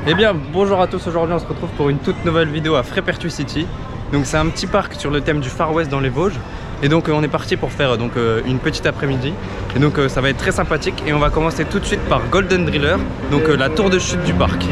Eh bien bonjour à tous, aujourd'hui on se retrouve pour une toute nouvelle vidéo à Frépertuis City. Donc c'est un petit parc sur le thème du Far West dans les Vosges. Et donc on est parti pour faire une petite après-midi. Et donc ça va être très sympathique et on va commencer tout de suite par Golden Driller, donc la tour de chute du parc.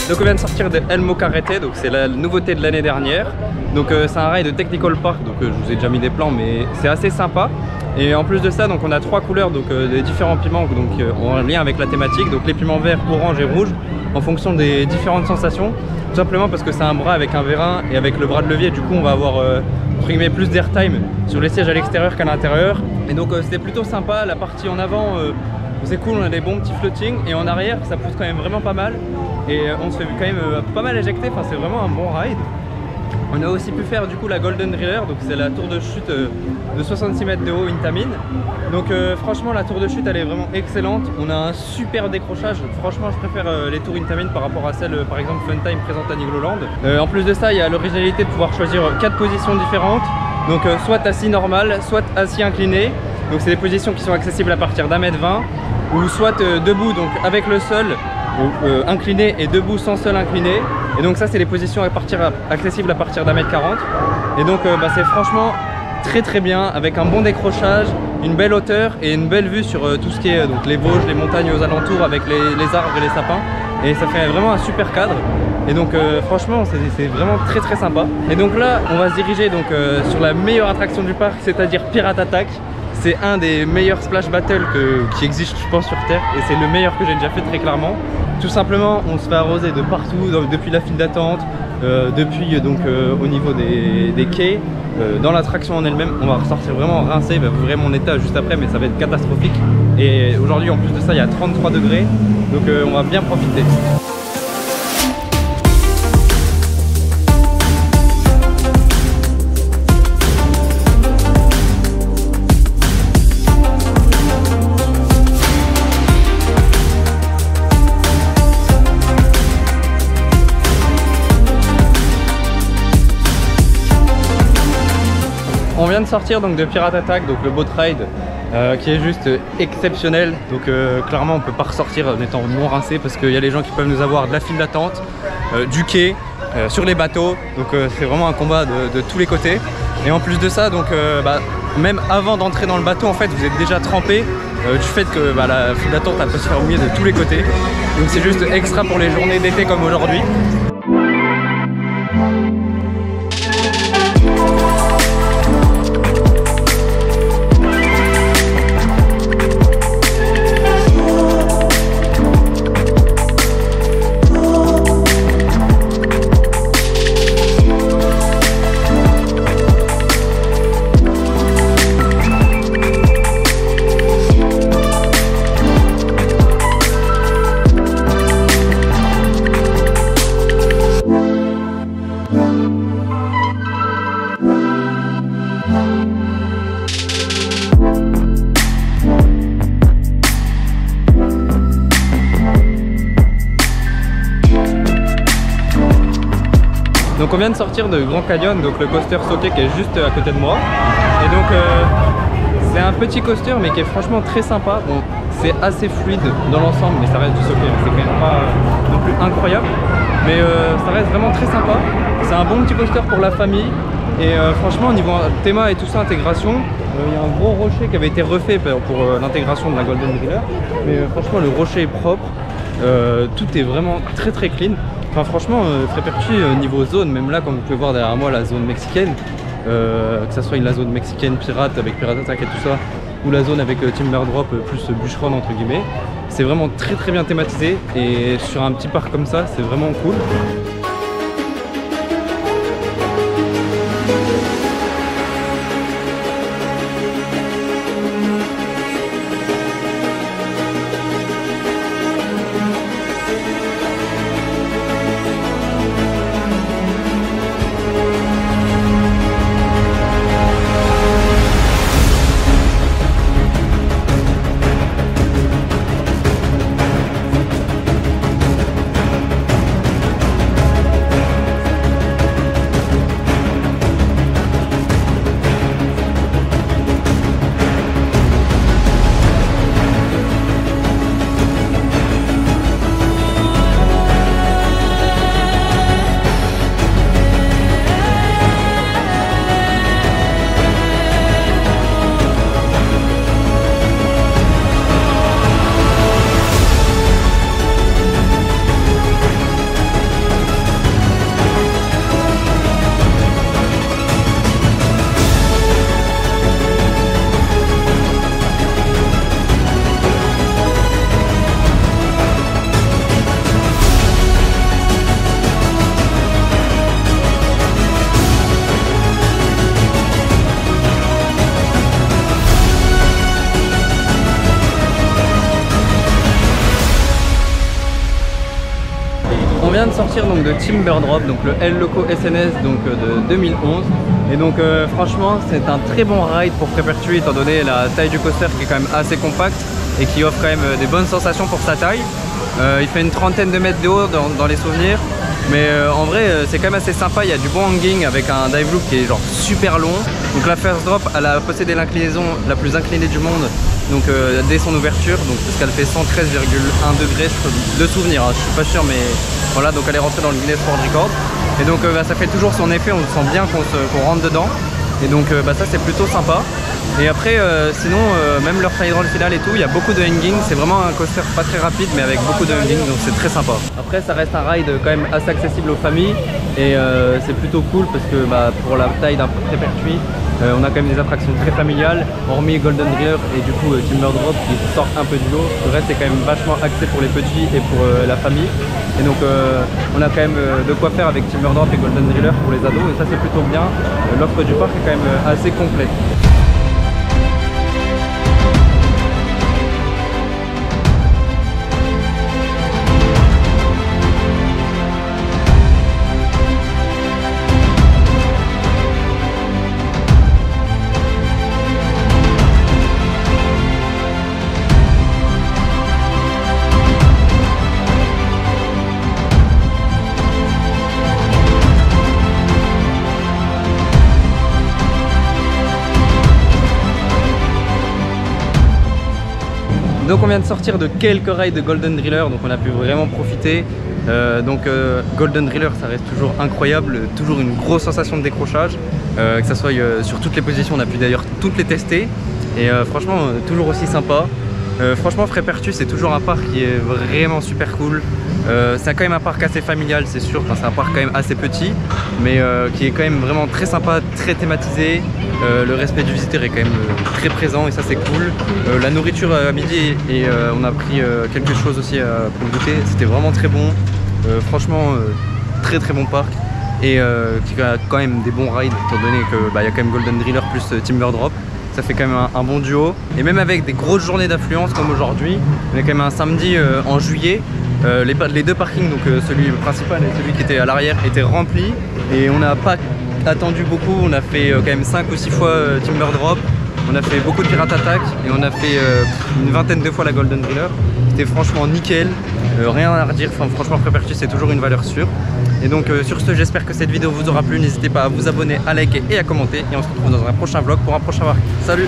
Donc on vient de sortir de El Mocarrete, donc c'est la nouveauté de l'année dernière. Donc c'est un rail de Technical Park, donc je vous ai déjà mis des plans mais c'est assez sympa. Et en plus de ça, donc on a trois couleurs, donc des différents piments donc, en lien avec la thématique. Donc les piments verts, orange et rouge en fonction des différentes sensations. Tout simplement parce que c'est un bras avec un vérin et avec le bras de levier, du coup on va avoir entre guillemets plus d'airtime sur les sièges à l'extérieur qu'à l'intérieur. Et donc c'était plutôt sympa, la partie en avant c'est cool, on a des bons petits floatings et en arrière ça pousse quand même vraiment pas mal. Et on se fait quand même pas mal éjecter, enfin c'est vraiment un bon ride. On a aussi pu faire du coup la Golden Driller, donc c'est la tour de chute de 66 mètres de haut Intamin. Donc franchement la tour de chute elle est vraiment excellente, on a un super décrochage, franchement je préfère les tours Intamin par rapport à celle par exemple Funtime présente à Nigloland. En plus de ça il y a l'originalité de pouvoir choisir 4 positions différentes, donc soit assis normal, soit assis incliné. Donc c'est des positions qui sont accessibles à partir d'1,20 m ou soit debout donc avec le sol, incliné et debout sans sol incliné. Et donc ça c'est les positions accessibles à partir d'1,40 m. Et donc c'est franchement très bien avec un bon décrochage, une belle hauteur et une belle vue sur tout ce qui est donc les Vosges, les montagnes aux alentours avec les arbres et les sapins. Et ça fait vraiment un super cadre. Et donc franchement c'est vraiment très sympa. Et donc là on va se diriger donc, sur la meilleure attraction du parc, c'est-à-dire Pirate Attack. C'est un des meilleurs splash battles qui existent je pense sur Terre et c'est le meilleur que j'ai déjà fait très clairement. Tout simplement on se fait arroser de partout, depuis la file d'attente, depuis donc au niveau des quais, dans l'attraction en elle-même. On va ressortir vraiment rincé, vous verrez mon état juste après mais ça va être catastrophique. Et aujourd'hui en plus de ça il y a 33 degrés donc on va bien profiter. On vient de sortir donc de Pirate Attack, donc le boat ride qui est juste exceptionnel. Donc clairement on peut pas ressortir en étant non rincé parce qu'il y a les gens qui peuvent nous avoir de la file d'attente, du quai, sur les bateaux. Donc c'est vraiment un combat de tous les côtés. Et en plus de ça, donc même avant d'entrer dans le bateau en fait vous êtes déjà trempé du fait que la file d'attente elle peut se faire mouiller de tous les côtés. Donc c'est juste extra pour les journées d'été comme aujourd'hui. Donc on vient de sortir de Grand Canyon, donc le coaster sauté qui est juste à côté de moi. Et donc c'est un petit coaster mais qui est franchement très sympa. Bon, c'est assez fluide dans l'ensemble mais ça reste du sauté, c'est quand même pas non plus incroyable. Mais ça reste vraiment très sympa. C'est un bon petit coaster pour la famille. Et franchement au niveau théma et tout ça, intégration, il y a un gros rocher qui avait été refait pour l'intégration de la Golden Driller. Mais franchement le rocher est propre, tout est vraiment très clean. Enfin franchement Frépertuis niveau zone, même là comme vous pouvez voir derrière moi la zone mexicaine, que ça soit la zone mexicaine pirate avec Pirate Attack et tout ça, ou la zone avec Timber Drop plus bûcheron entre guillemets, c'est vraiment très bien thématisé et sur un petit parc comme ça c'est vraiment cool. On vient de sortir donc de Timberdrop, donc le L Loco SNS donc de 2011. Et donc franchement c'est un très bon ride pour Frépertuis étant donné la taille du coaster qui est quand même assez compacte et qui offre quand même des bonnes sensations pour sa taille. Il fait une trentaine de mètres de haut dans les souvenirs. Mais en vrai c'est quand même assez sympa, il y a du bon hanging avec un dive loop qui est genre super long. Donc la first drop elle a possédé l'inclinaison la plus inclinée du monde donc dès son ouverture, donc parce qu'elle fait 113,1 degrés de souvenir, hein, je suis pas sûr mais voilà, donc elle est rentrée dans le Guinness World Record. Et donc ça fait toujours son effet, on sent bien qu'on rentre dedans. Et donc ça c'est plutôt sympa. Et après sinon même leur final final et tout, il y a beaucoup de hanging, c'est vraiment un coaster pas très rapide mais avec beaucoup de hanging donc c'est très sympa. Après ça reste un ride quand même assez accessible aux familles et c'est plutôt cool parce que pour la taille d'un Frépertuis on a quand même des attractions très familiales, hormis Golden Driller et du coup Timberdrop qui sort un peu du lot. Le reste est quand même vachement axé pour les petits et pour la famille. Et donc on a quand même de quoi faire avec Timberdrop et Golden Driller pour les ados et ça c'est plutôt bien. L'offre du parc est quand même assez complète. Donc on vient de sortir de quelques rides de Golden Driller, donc on a pu vraiment profiter. Golden Driller ça reste toujours incroyable, toujours une grosse sensation de décrochage, que ça soit sur toutes les positions, on a pu d'ailleurs toutes les tester et franchement toujours aussi sympa. Franchement Frépertuis c'est toujours un parc qui est vraiment super cool. C'est quand même un parc assez familial c'est sûr, c'est un parc quand même assez petit mais qui est quand même vraiment très sympa, très thématisé. Le respect du visiteur est quand même très présent et ça c'est cool. La nourriture à midi et on a pris quelque chose aussi pour le goûter, c'était vraiment très bon. Franchement très bon parc et qui a quand même des bons rides étant donné qu'il y a quand même Golden Driller plus Timberdrop. Ça fait quand même un bon duo et même avec des grosses journées d'affluence comme aujourd'hui, on est quand même un samedi en juillet, les deux parkings, donc celui principal et celui qui était à l'arrière étaient remplis et on n'a pas attendu beaucoup, on a fait quand même 5 ou 6 fois Timberdrop, on a fait beaucoup de Pirate Attack et on a fait une vingtaine de fois la Golden Driller. C'était franchement nickel, rien à redire, franchement Frépertuis c'est toujours une valeur sûre. Et donc sur ce j'espère que cette vidéo vous aura plu, n'hésitez pas à vous abonner, à liker et à commenter et on se retrouve dans un prochain vlog pour un prochain parc. Salut!